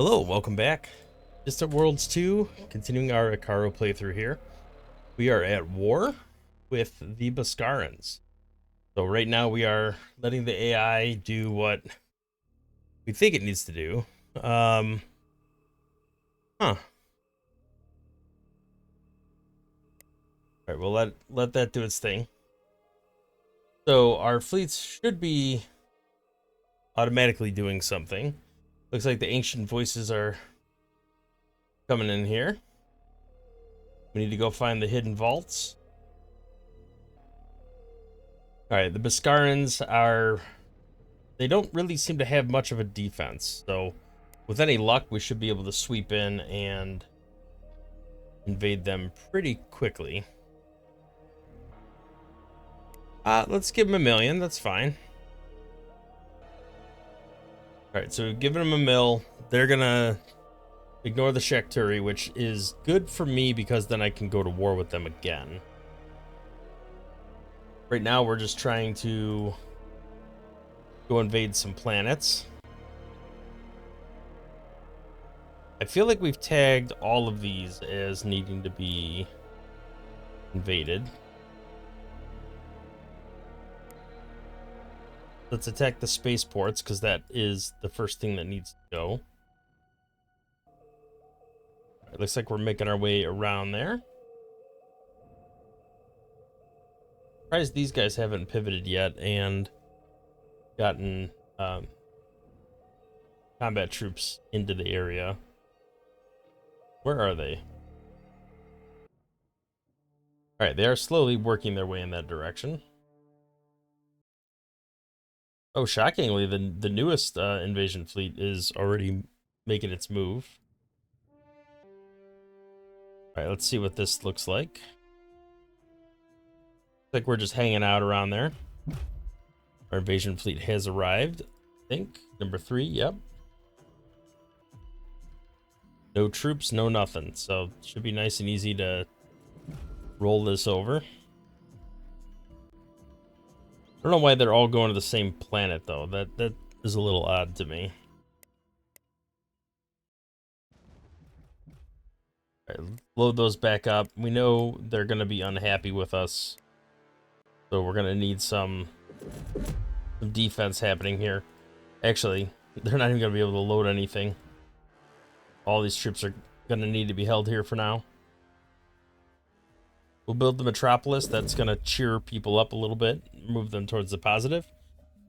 Hello, welcome back. Distant Worlds 2, continuing our Ikkuro playthrough here. We are at war with the Boscarans. So right now we are letting the AI do what we think it needs to do. Huh. Alright, we'll let that do its thing. So our fleets should be automatically doing something. Looks like the ancient voices are coming in here. We need to go find the hidden vaults. Alright, the Boscarans they don't really seem to have much of a defense. So with any luck, we should be able to sweep in and invade them pretty quickly. Let's give them 1,000,000. That's fine. Alright, so giving them 1,000,000. They're gonna ignore the Shakturi, which is good for me because then I can go to war with them again. Right now, we're just trying to go invade some planets. I feel like we've tagged all of these as needing to be invaded. Let's attack the spaceports, because that is the first thing that needs to go. It looks like we're making our way around there. Surprised these guys haven't pivoted yet and gotten combat troops into the area. Where are they? Alright, they are slowly working their way in that direction. Oh, shockingly, the newest invasion fleet is already making its move. Alright, let's see what this looks like. Looks like we're just hanging out around there. Our invasion fleet has arrived, I think. Number 3, yep. No troops, no nothing. So it should be nice and easy to roll this over. I don't know why they're all going to the same planet, though. That is a little odd to me. All right, load those back up. We know they're going to be unhappy with us, so we're going to need some defense happening here. Actually, they're not even going to be able to load anything. All these troops are going to need to be held here for now. We'll build the metropolis. That's going to cheer people up a little bit, move them towards the positive.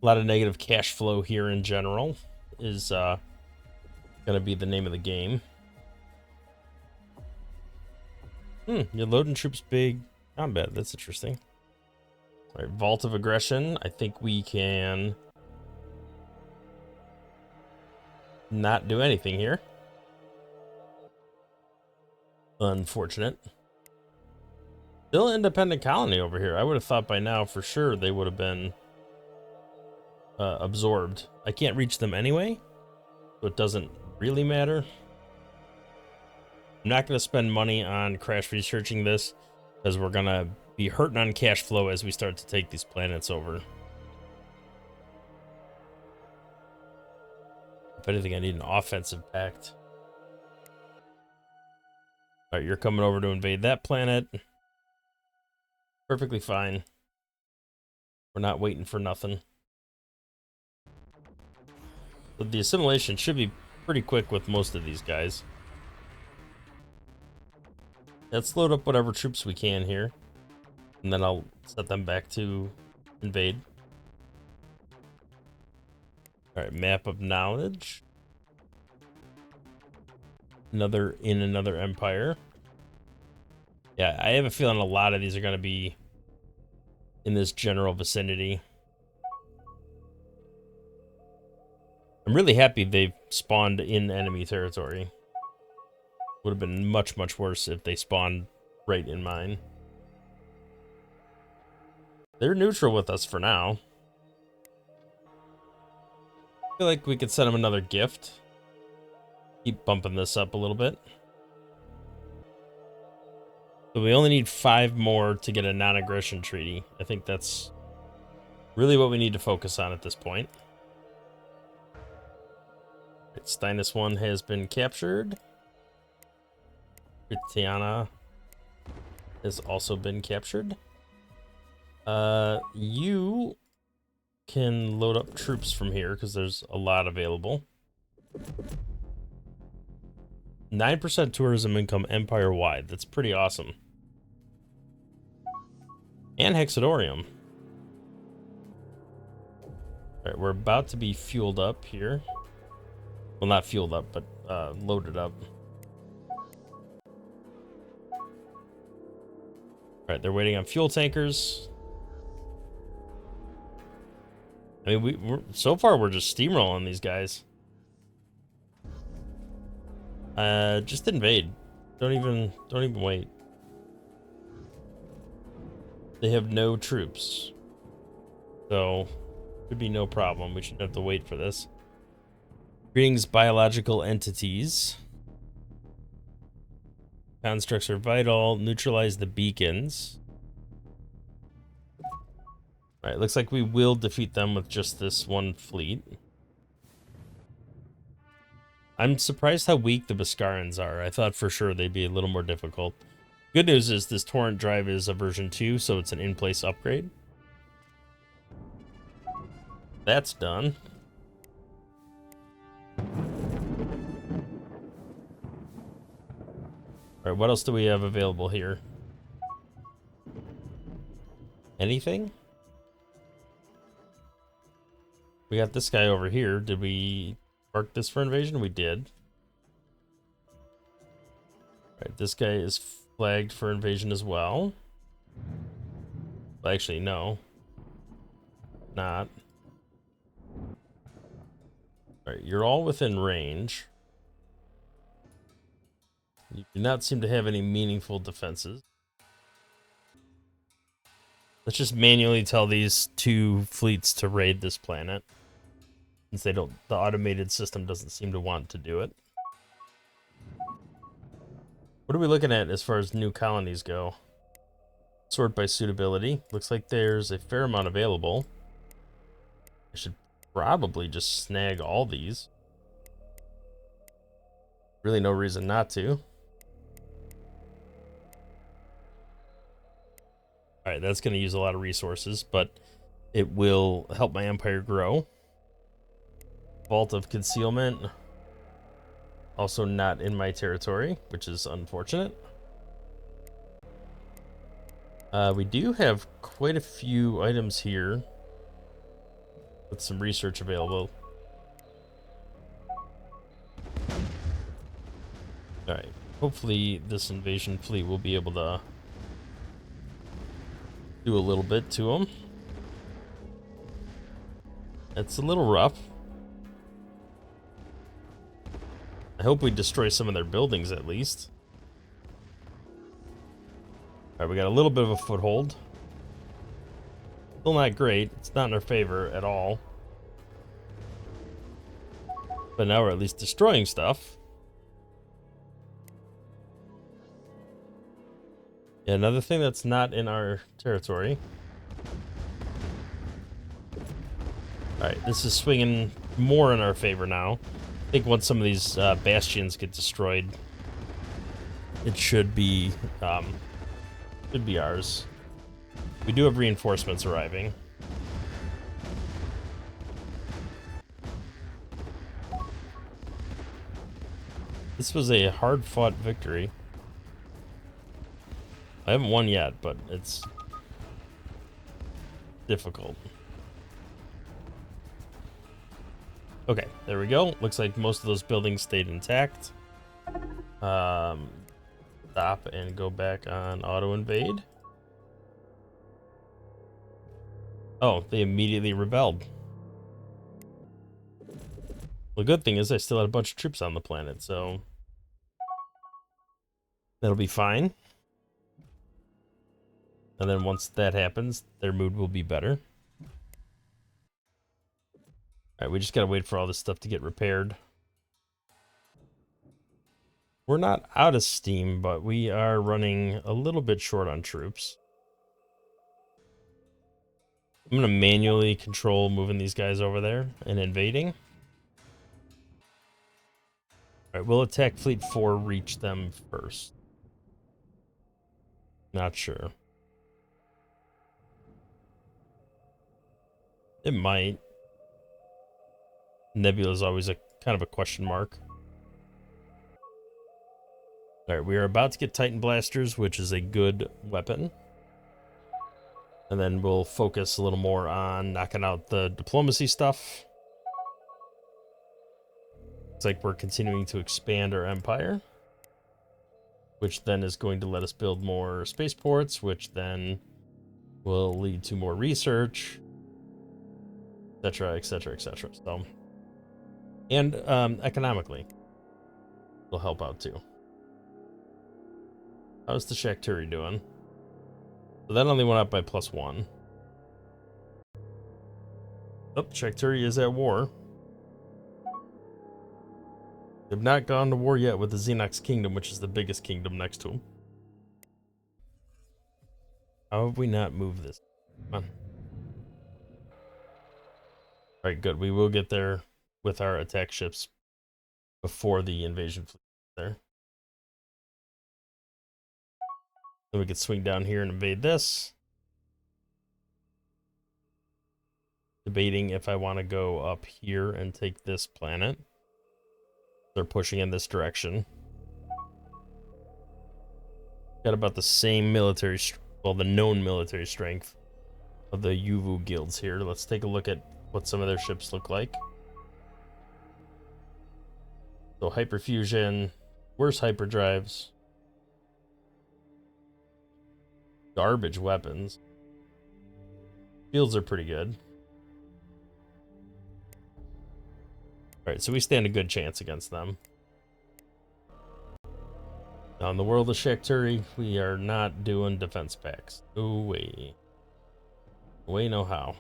A lot of negative cash flow here in general is going to be the name of the game. You're loading troops big combat. That's interesting. All right, Vault of Aggression. I think we can not do anything here. Unfortunate. Still an independent colony over here. I would have thought by now for sure they would have been absorbed. I can't reach them anyway, so it doesn't really matter. I'm not going to spend money on crash researching this, because we're going to be hurting on cash flow as we start to take these planets over. If anything, I need an offensive pact. Alright, you're coming over to invade that planet. Perfectly fine. We're not waiting for nothing. But the assimilation should be pretty quick with most of these guys. Let's load up whatever troops we can here, and then I'll set them back to invade. Alright, map of knowledge. Another empire. Yeah, I have a feeling a lot of these are going to be in this general vicinity. I'm really happy they've spawned in enemy territory. Would have been much, much worse if they spawned right in mine. They're neutral with us for now. I feel like we could send them another gift. Keep bumping this up a little bit. So we only need 5 more to get a non-aggression treaty. I think that's really what we need to focus on at this point. Steinus 1 has been captured. Britannia has also been captured. You can load up troops from here because there's a lot available. 9% tourism income empire-wide. That's pretty awesome. And Hexadorium. Alright, we're about to be fueled up here. Well, not fueled up, but loaded up. Alright, they're waiting on fuel tankers. I mean, we're so far we're just steamrolling these guys. Just invade. Don't even wait. They have no troops, so could be no problem. We shouldn't have to wait for this. Greetings, biological entities. Constructs are vital. Neutralize the beacons. Alright, looks like we will defeat them with just this one fleet. I'm surprised how weak the Beskarians are. I thought for sure they'd be a little more difficult. Good news is this torrent drive is a version 2, so it's an in-place upgrade. That's done. Alright, what else do we have available here? Anything? We got this guy over here. Did we mark this for invasion? We did. Alright, this guy is flagged for invasion as well. Actually, no. Not. Alright, you're all within range. You do not seem to have any meaningful defenses. Let's just manually tell these two fleets to raid this planet. Since they don't, the automated system doesn't seem to want to do it. What are we looking at as far as new colonies go? Sort by suitability. Looks like there's a fair amount available. I should probably just snag all these. Really no reason not to. Alright, that's going to use a lot of resources, but it will help my empire grow. Vault of Concealment. Also not in my territory, which is unfortunate. We do have quite a few items here with some research available. Alright, hopefully this invasion fleet will be able to do a little bit to them. It's a little rough. I hope we destroy some of their buildings at least. Alright, we got a little bit of a foothold. Still not great. It's not in our favor at all. But now we're at least destroying stuff. Yeah, another thing that's not in our territory. Alright, this is swinging more in our favor now. I think once some of these bastions get destroyed, it should be ours. We do have reinforcements arriving. This was a hard-fought victory. I haven't won yet, but it's difficult. Okay, there we go. Looks like most of those buildings stayed intact. Stop and go back on auto invade. Oh, they immediately rebelled. The good thing is I still had a bunch of troops on the planet, so that'll be fine. And then once that happens, their mood will be better. Alright, we just gotta wait for all this stuff to get repaired. We're not out of steam, but we are running a little bit short on troops. I'm gonna manually control moving these guys over there and invading. Alright, we'll attack Fleet 4, reach them first. Not sure. It might. Nebula is always a kind of a question mark. Alright, we are about to get Titan Blasters, which is a good weapon. And then we'll focus a little more on knocking out the diplomacy stuff. It's like we're continuing to expand our empire, which then is going to let us build more spaceports, which then will lead to more research, etc., etc., etc. So, and economically, will help out too. How's the Shakturi doing? So that only went up by +1. Oh, Shakturi is at war. They've not gone to war yet with the Xenox Kingdom, which is the biggest kingdom next to them. How have we not moved this? Come on. Alright, good. We will get there with our attack ships before the invasion fleet there. Then we could swing down here and invade this. Debating if I want to go up here and take this planet. They're pushing in this direction. Got about the same military, well, the known military strength of the Yuvu guilds here. Let's take a look at what some of their ships look like. So hyperfusion, worse hyperdrives, garbage weapons. Fields are pretty good. Alright, so we stand a good chance against them. Now in the world of Shakturi, we are not doing defense packs. No way. No way, no how.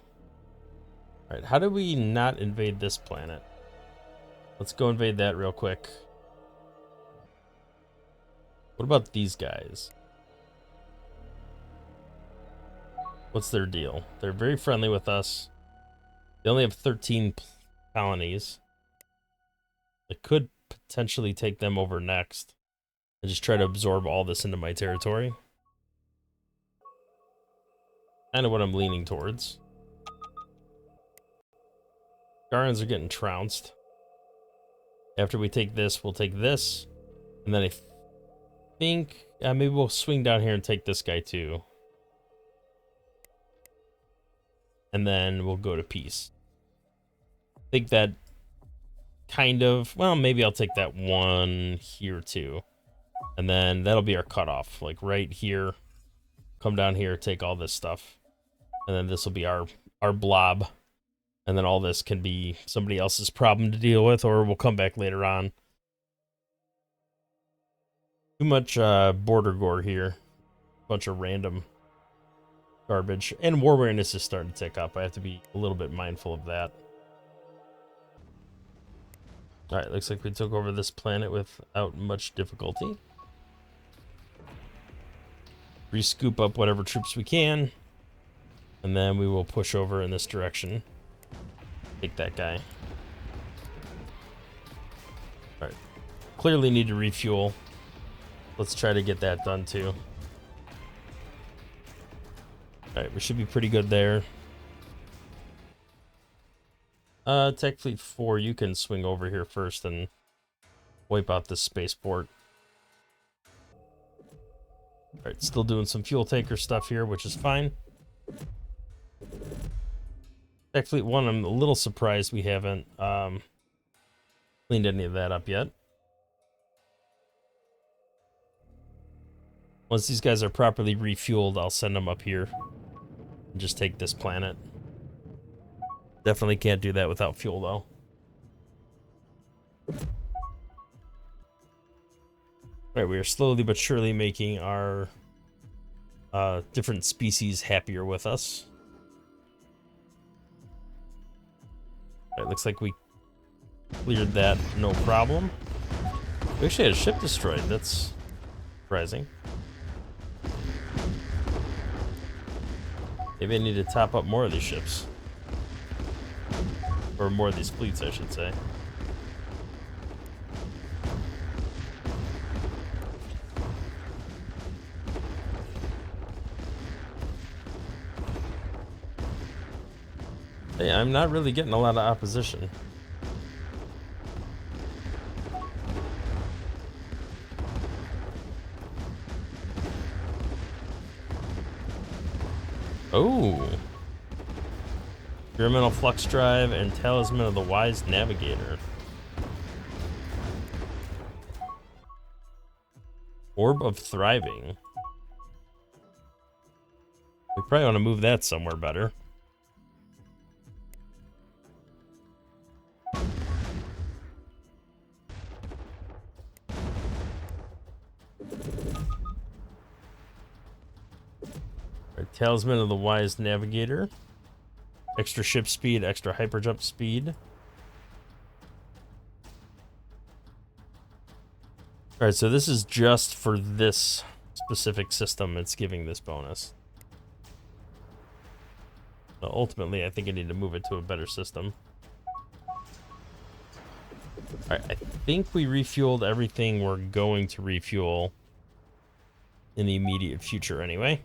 Alright, how do we not invade this planet? Let's go invade that real quick. What about these guys? What's their deal? They're very friendly with us. They only have 13 colonies. I could potentially take them over next and just try to absorb all this into my territory. Kind of what I'm leaning towards. Garans are getting trounced. After we take this, we'll take this. And then I think maybe we'll swing down here and take this guy too. And then we'll go to peace. I think that kind of, well, maybe I'll take that one here too. And then that'll be our cutoff. Like right here. Come down here, take all this stuff. And then this will be our blob. And then all this can be somebody else's problem to deal with, or we'll come back later on. Too much border gore here. Bunch of random garbage. And war awareness is starting to tick up. I have to be a little bit mindful of that. Alright, looks like we took over this planet without much difficulty. Re-scoop up whatever troops we can. And then we will push over in this direction. Take that guy. Alright. Clearly need to refuel. Let's try to get that done too. Alright, we should be pretty good there. Tech Fleet 4, you can swing over here first and wipe out this spaceport. Alright, still doing some fuel tanker stuff here, which is fine. Tech Fleet 1, I'm a little surprised we haven't cleaned any of that up yet. Once these guys are properly refueled, I'll send them up here and just take this planet. Definitely can't do that without fuel, though. Alright, we are slowly but surely making our different species happier with us. Alright, looks like we cleared that, no problem. We actually had a ship destroyed, that's surprising. Maybe I need to top up more of these ships. Or more of these fleets, I should say. Hey, I'm not really getting a lot of opposition. Oh. Experimental flux drive and talisman of the wise navigator. Orb of thriving. We probably want to move that somewhere better. Right, talisman of the wise navigator. Extra ship speed, extra hyperjump speed. Alright, so this is just for this specific system. It's giving this bonus. So ultimately, I think I need to move it to a better system. Alright, I think we refueled everything we're going to refuel in the immediate future anyway.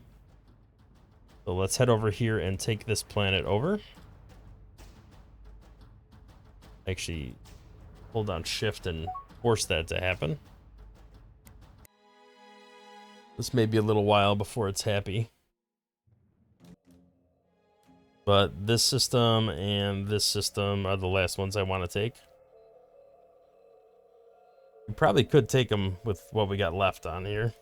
So let's head over here and take this planet over. Actually, hold down shift and force that to happen. This may be a little while before it's happy. But this system and this system are the last ones I want to take. We probably could take them with what we got left on here.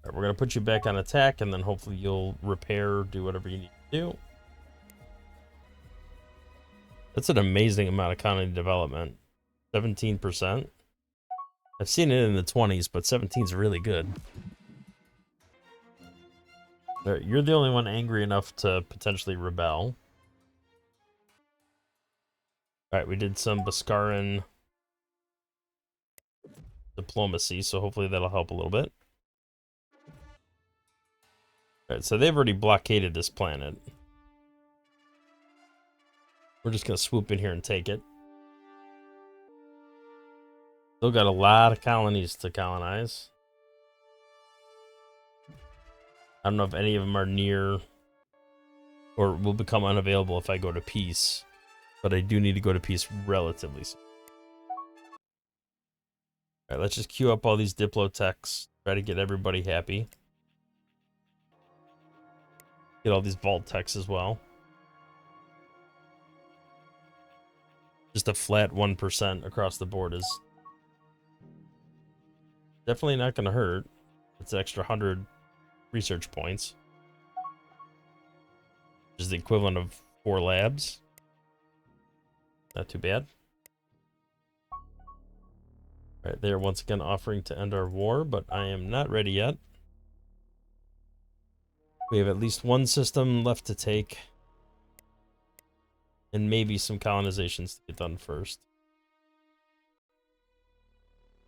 All right, we're going to put you back on attack, and then hopefully you'll repair, do whatever you need to do. That's an amazing amount of colony development. 17%. I've seen it in the 20s, but 17 is really good. All right, you're the only one angry enough to potentially rebel. All right, we did some Beskarian diplomacy, so hopefully that'll help a little bit. Alright, so they've already blockaded this planet. We're just gonna swoop in here and take it. Still got a lot of colonies to colonize. I don't know if any of them are near or will become unavailable if I go to peace, but I do need to go to peace relatively soon. Alright, let's just queue up all these diplotechs, try to get everybody happy. Get all these vault techs as well. Just a flat 1% across the board is definitely not going to hurt. It's an extra 100 research points, which is the equivalent of 4 labs. Not too bad. All right, they're once again offering to end our war, but I am not ready yet. We have at least one system left to take, and maybe some colonizations to get done first.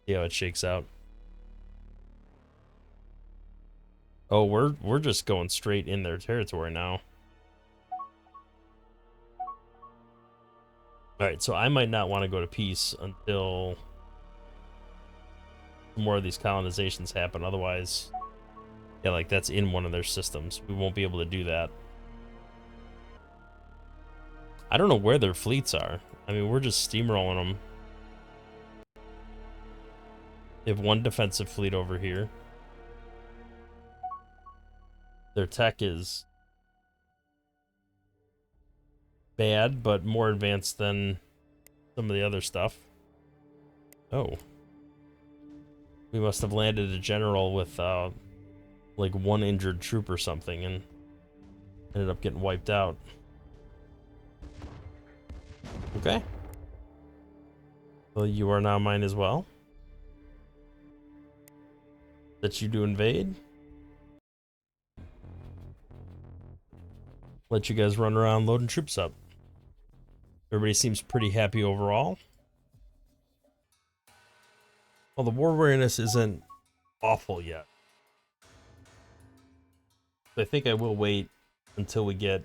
See how it shakes out. Oh, we're just going straight in their territory now. Alright, so I might not want to go to peace until more of these colonizations happen. Otherwise, yeah, like that's in one of their systems. We won't be able to do that. I don't know where their fleets are. I mean, we're just steamrolling them. They have one defensive fleet over here. Their tech is bad, but more advanced than some of the other stuff. Oh. We must have landed a general with, like, 1 injured troop or something and ended up getting wiped out. Okay. Well, you are now mine as well. That you do invade. Let you guys run around loading troops up. Everybody seems pretty happy overall. Well, the war weariness isn't awful yet. I think I will wait until we get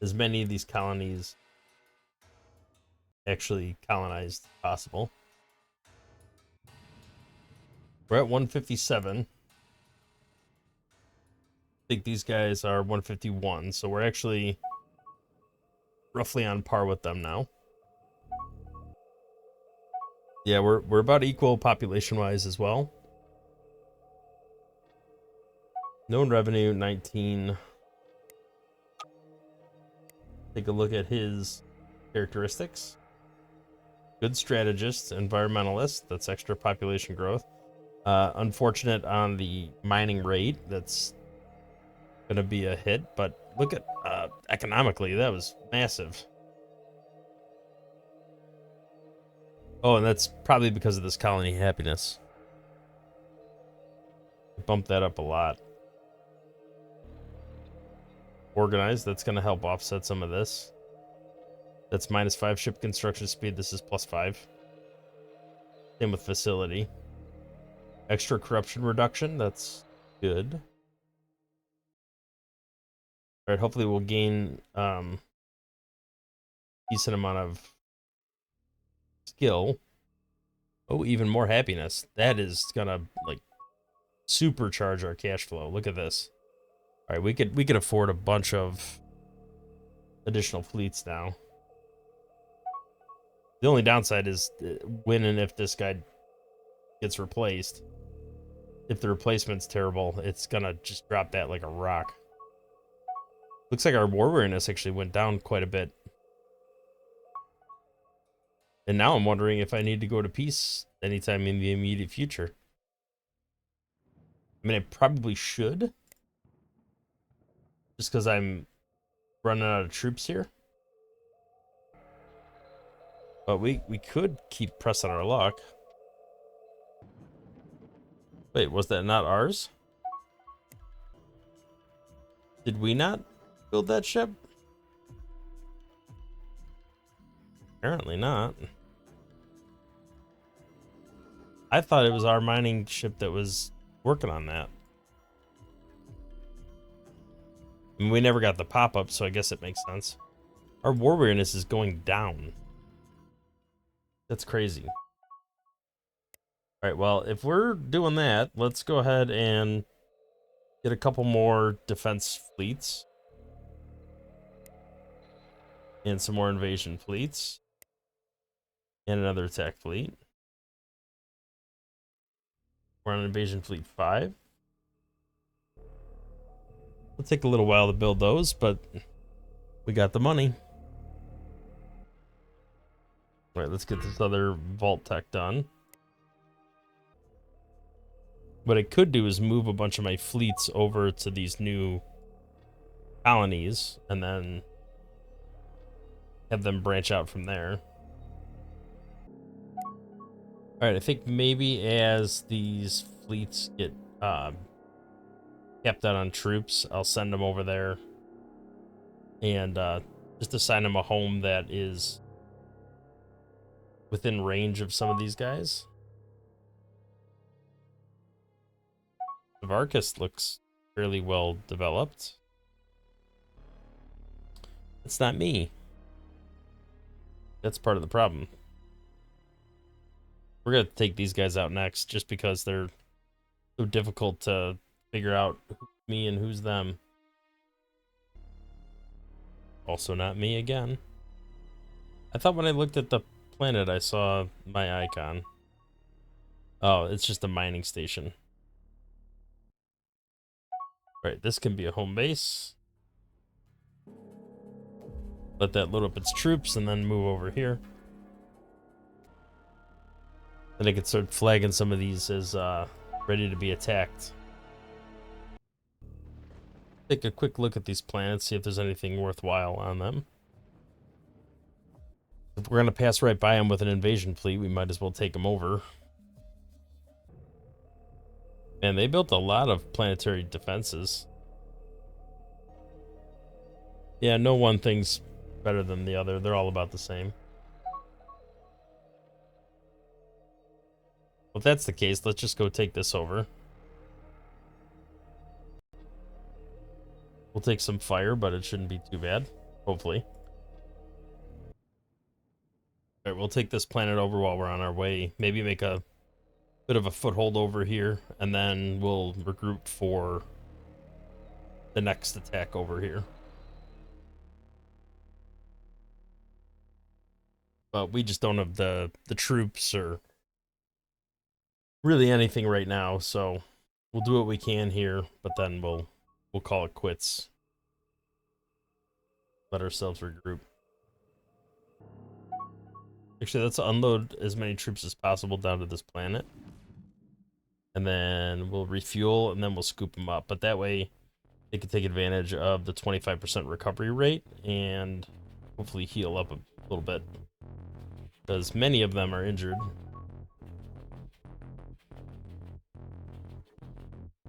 as many of these colonies actually colonized as possible. We're at 157. I think these guys are 151, so we're actually roughly on par with them now. Yeah, we're about equal population-wise as well. Known revenue, 19. Take a look at his characteristics. Good strategist, environmentalist, that's extra population growth. Unfortunate on the mining rate, that's gonna be a hit, but look at economically, that was massive. Oh, and that's probably because of this colony happiness. Bump that up a lot. Organized, that's gonna help offset some of this. That's -5 ship construction speed, this is +5. Same with facility. Extra corruption reduction, that's good. Alright, hopefully we'll gain decent amount of skill. Oh, even more happiness. That is gonna like supercharge our cash flow. Look at this. Alright, we could afford a bunch of additional fleets now. The only downside is when and if this guy gets replaced. If the replacement's terrible, it's gonna just drop that like a rock. Looks like our war weariness actually went down quite a bit. And now I'm wondering if I need to go to peace anytime in the immediate future. I mean, I probably should. Just because I'm running out of troops here. But we could keep pressing our luck. Wait, was that not ours? Did we not build that ship? Apparently not. I thought it was our mining ship that was working on that. I mean, we never got the pop-up, so I guess it makes sense. Our war weariness is going down. That's crazy. Alright, well, if we're doing that, let's go ahead and get a couple more defense fleets. And some more invasion fleets. And another attack fleet. We're on invasion fleet 5. It'll take a little while to build those, but we got the money. Alright, let's get this other vault tech done. What I could do is move a bunch of my fleets over to these new colonies and then have them branch out from there. Alright, I think maybe as these fleets get capped out on troops, I'll send them over there and just assign them a home that is within range of some of these guys. Varkas looks fairly well developed. It's not me. That's part of the problem. We're gonna take these guys out next just because they're so difficult to figure out who's me and who's them. Also not me again. I thought when I looked at the planet I saw my icon. Oh, it's just a mining station. Right, this can be a home base. Let that load up its troops and then move over here. Then I can start flagging some of these as ready to be attacked. Take a quick look at these planets, see if there's anything worthwhile on them. If we're going to pass right by them with an invasion fleet, we might as well take them over. And they built a lot of planetary defenses. Yeah, no one thing's better than the other. They're all about the same. Well, if that's the case, let's just go take this over. We'll take some fire, but it shouldn't be too bad. Hopefully. Alright, we'll take this planet over while we're on our way. Maybe make a bit of a foothold over here, and then we'll regroup for the next attack over here. But we just don't have the troops or really anything right now, so we'll do what we can here, but then we'll call it quits. Let ourselves regroup. Actually, let's unload as many troops as possible down to this planet. And then we'll refuel, and then we'll scoop them up. But that way, they can take advantage of the 25% recovery rate and hopefully heal up a little bit. Because many of them are injured.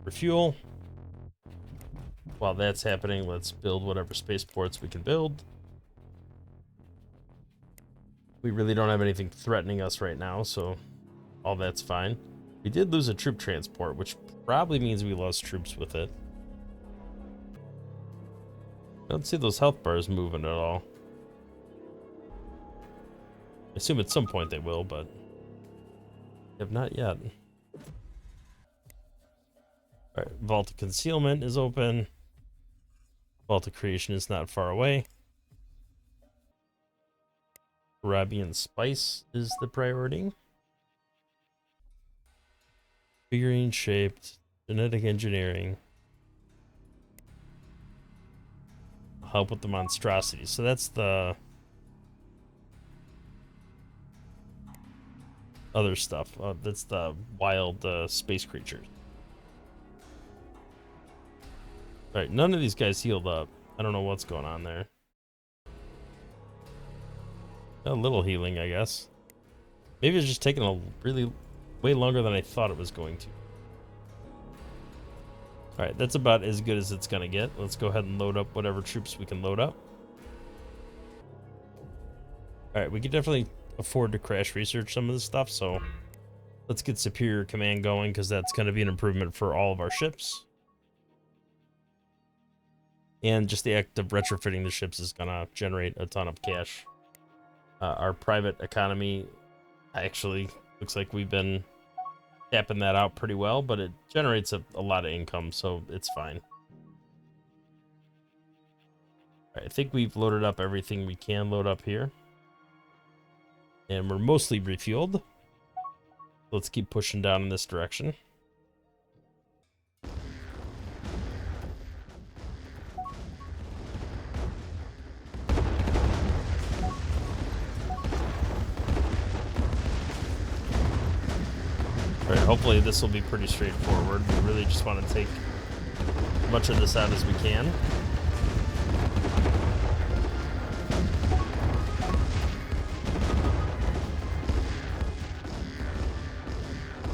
Refuel. While that's happening, let's build whatever spaceports we can build. We really don't have anything threatening us right now, so all that's fine. We did lose a troop transport, which probably means we lost troops with it. I don't see those health bars moving at all. I assume at some point they will, but have not yet. Alright, Vault of Concealment is open. Vault of Creation is not far away. Arabian Spice is the priority. Figurine shaped, genetic engineering. Help with the monstrosities. So that's the other stuff. That's the wild space creatures. Alright, none of these guys healed up. I don't know what's going on there. A little healing, I guess. Maybe it's just taking a really way longer than I thought it was going to. Alright, that's about as good as it's gonna get. Let's go ahead and load up whatever troops we can load up. Alright, we can definitely afford to crash research some of this stuff, so let's get Superior Command going, because that's going to be an improvement for all of our ships. And just the act of retrofitting the ships is going to generate a ton of cash. Our private economy actually looks like we've been tapping that out pretty well, but it generates a lot of income, so it's fine. Right, I think we've loaded up everything we can load up here. And we're mostly refueled. Let's keep pushing down in this direction. Alright, hopefully this will be pretty straightforward. We really just want to take as much of this out as we can.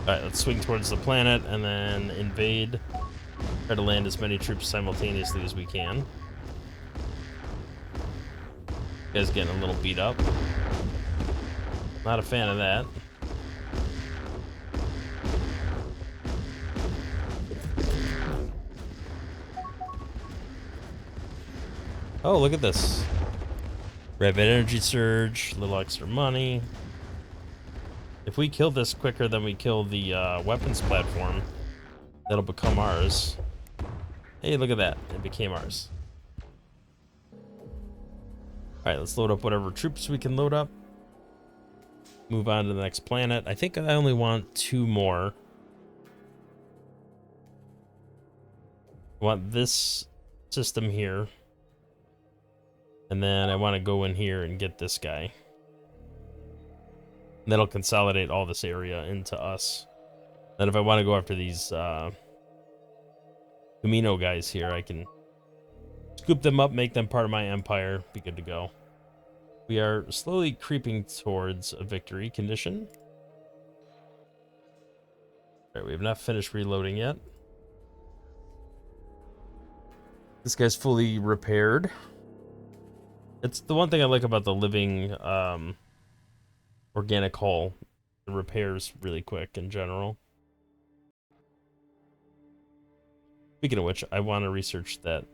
Alright, let's swing towards the planet and then invade. Try to land as many troops simultaneously as we can. You guys getting a little beat up. Not a fan of that. Oh, look at this. Rapid energy surge, a little extra money. If we kill this quicker than we kill the weapons platform, that'll become ours. Hey, look at that. It became ours. Alright, let's load up whatever troops we can load up. Move on to the next planet. I think I only want 2 more. I want this system here. And then I want to go in here and get this guy. And that'll consolidate all this area into us. Then if I want to go after these Camino guys here, I can scoop them up, make them part of my empire, be good to go. We are slowly creeping towards a victory condition. Alright, we have not finished reloading yet. This guy's fully repaired. It's the one thing I like about the living organic hull. It repairs really quick in general. Speaking of which, I want to research that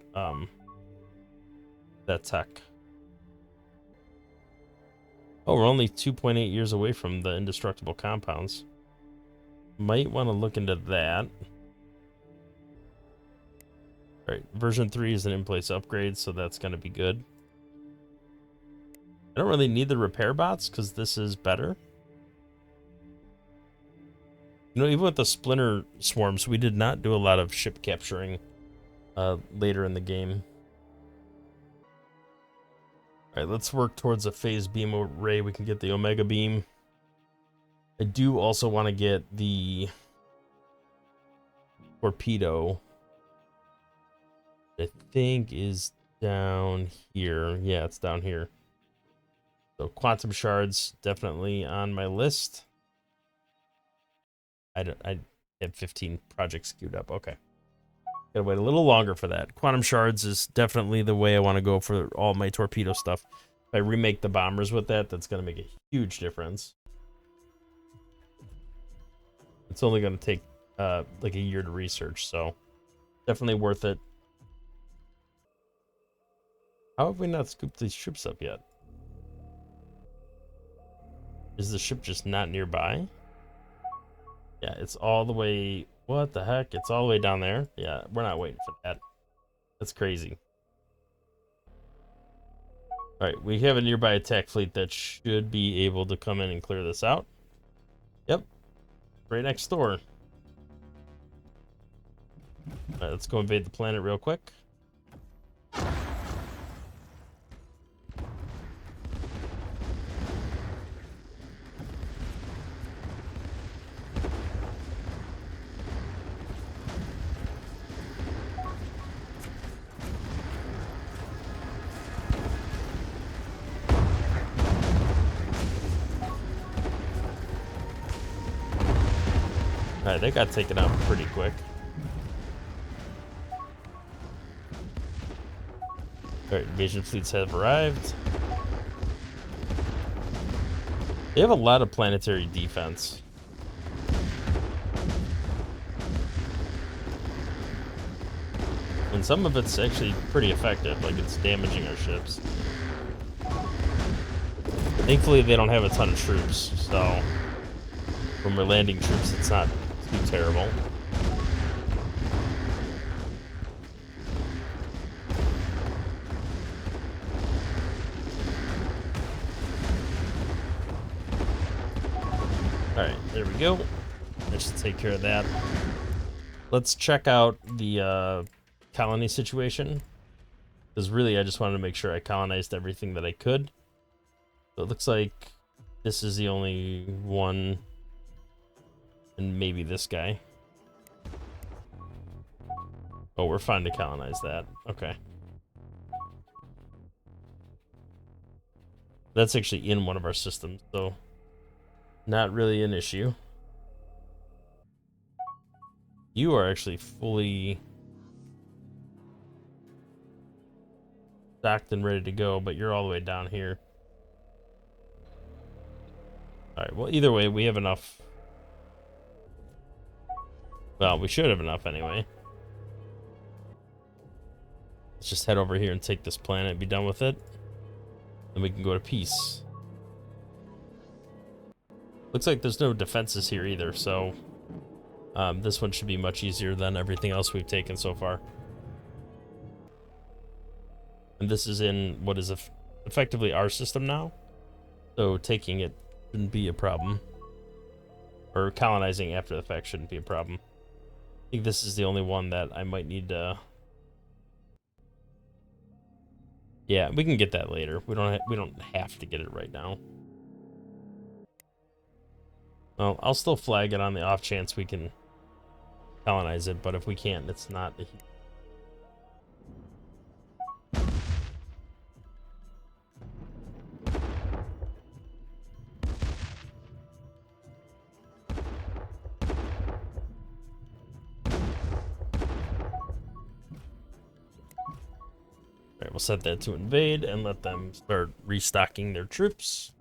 that tech. Oh, we're only 2.8 years away from the indestructible compounds. Might want to look into that. All right, version 3 is an in-place upgrade, so that's going to be good. I don't really need the repair bots because this is better. You know, even with the splinter swarms, we did not do a lot of ship capturing later in the game. All right, let's work towards a phase beam array. We can get the Omega beam. I do also want to get the torpedo. I think is down here. Yeah, it's down here. So quantum shards definitely on my list. I have 15 projects queued up. Okay. Gotta wait a little longer for that. Quantum shards is definitely the way I want to go for all my torpedo stuff. If I remake the bombers with that, that's gonna make a huge difference. It's only gonna take like a year to research, so definitely worth it. How have we not scooped these ships up yet? Is the ship just not nearby? Yeah, it's all the way... What the heck? It's all the way down there? Yeah, we're not waiting for that. That's crazy. Alright, we have a nearby attack fleet that should be able to come in and clear this out. Yep. Right next door. Alright, let's go invade the planet real quick. Alright, they got taken out pretty quick. Alright, invasion fleets have arrived. They have a lot of planetary defense. And some of it's actually pretty effective, like it's damaging our ships. Thankfully, they don't have a ton of troops, so when we're landing troops, it's not too terrible. Alright, there we go. I should take care of that. Let's check out the colony situation. Because really, I just wanted to make sure I colonized everything that I could. So it looks like this is the only one. And maybe this guy. Oh, we're fine to colonize that. Okay. That's actually in one of our systems, so not really an issue. You are actually fully stocked and ready to go, but you're all the way down here. Alright, well, either way, we have enough. Well, we should have enough anyway. Let's just head over here and take this planet and be done with it. Then we can go to peace. Looks like there's no defenses here either, so this one should be much easier than everything else we've taken so far. And this is in what is effectively our system now, so taking it shouldn't be a problem. Or colonizing after the fact shouldn't be a problem. I think this is the only one that I might need to... Yeah, we can get that later. We don't have to get it right now. Well, I'll still flag it on the off chance we can colonize it, but if we can't, it's not a huge... Alright, we'll set that to invade and let them start restocking their troops.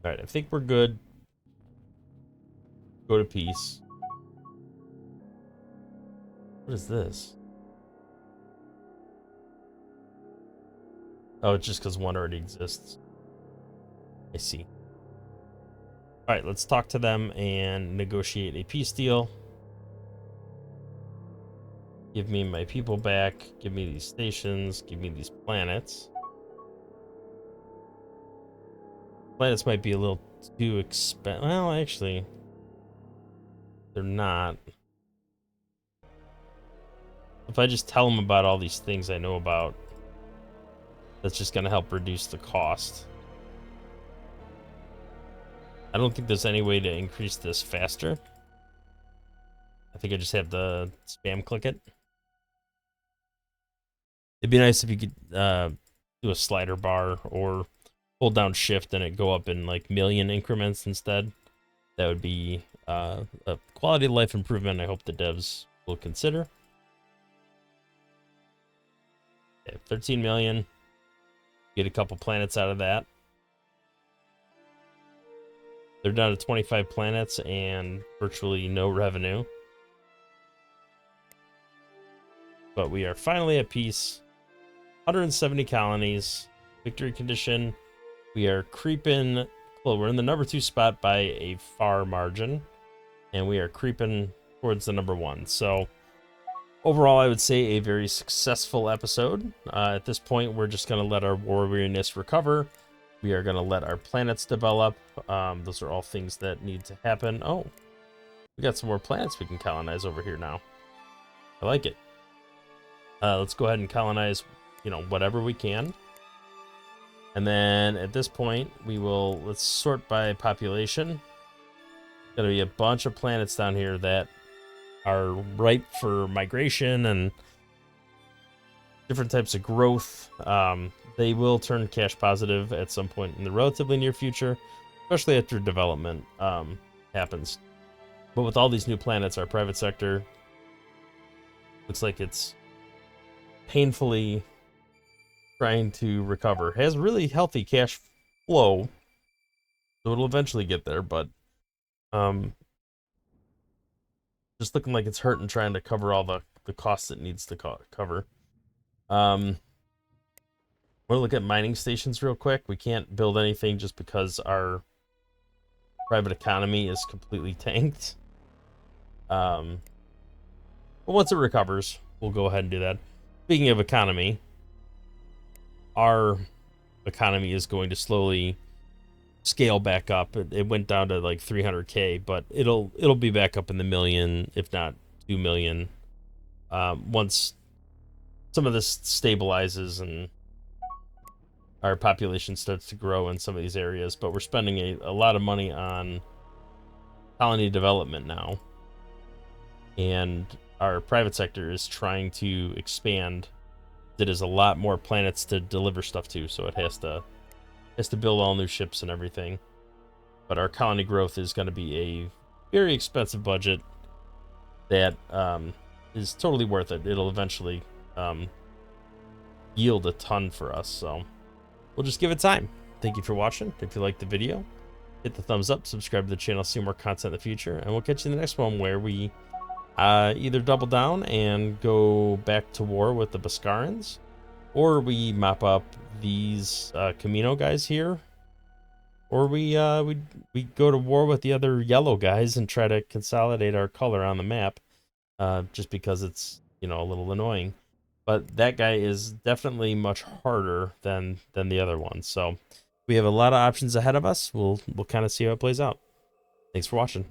Alright, I think we're good. Go to peace. What is this? Oh, it's just because one already exists. I see. Alright, let's talk to them and negotiate a peace deal. Give me my people back. Give me these stations. Give me these planets. Planets might be a little too expensive. Well, actually, they're not. If I just tell them about all these things I know about, that's just going to help reduce the cost. I don't think there's any way to increase this faster. I think I just have to spam click it. It'd be nice if you could do a slider bar or hold down shift and it go up in like million increments instead. That would be a quality of life improvement I hope the devs will consider. Okay, 13 million. Get a couple planets out of that. They're down to 25 planets and virtually no revenue. But we are finally at peace. 170 colonies. Victory condition. We are creeping. Well, we're in the number 2 spot by a far margin. And we are creeping towards the number 1. So overall, I would say a very successful episode. At this point, we're just going to let our war weariness recover. We are going to let our planets develop. Those are all things that need to happen. Oh, we got some more planets we can colonize over here now. I like it. Let's go ahead and colonize, whatever we can. And then at this point, let's sort by population. Going to be a bunch of planets down here that are ripe for migration and different types of growth. They will turn cash positive at some point in the relatively near future, especially after development happens. But with all these new planets, our private sector looks like it's painfully trying to recover. Has really healthy cash flow, so it'll eventually get there, but just looking like it's hurting trying to cover all the costs it needs to cover. We'll look at mining stations real quick. We can't build anything just because our private economy is completely tanked. But once it recovers, we'll go ahead and do that. Speaking of economy, our economy is going to slowly scale back up. It went down to like 300K, but it'll be back up in the million, if not 2 million, once some of this stabilizes and our population starts to grow in some of these areas. But we're spending a lot of money on colony development now, and our private sector is trying to expand. It is a lot more planets to deliver stuff to, so it has to build all new ships and everything. But our colony growth is going to be a very expensive budget that is totally worth it. It'll eventually yield a ton for us, so we'll just give it time. Thank you for watching. If you liked the video, hit the thumbs up, subscribe to the channel, see more content in the future, and we'll catch you in the next one where we either double down and go back to war with the Bascarans, or we mop up these Camino guys here, or we go to war with the other yellow guys and try to consolidate our color on the map, just because it's a little annoying. But that guy is definitely much harder than the other one. So we have a lot of options ahead of us. We'll kind of see how it plays out. Thanks for watching.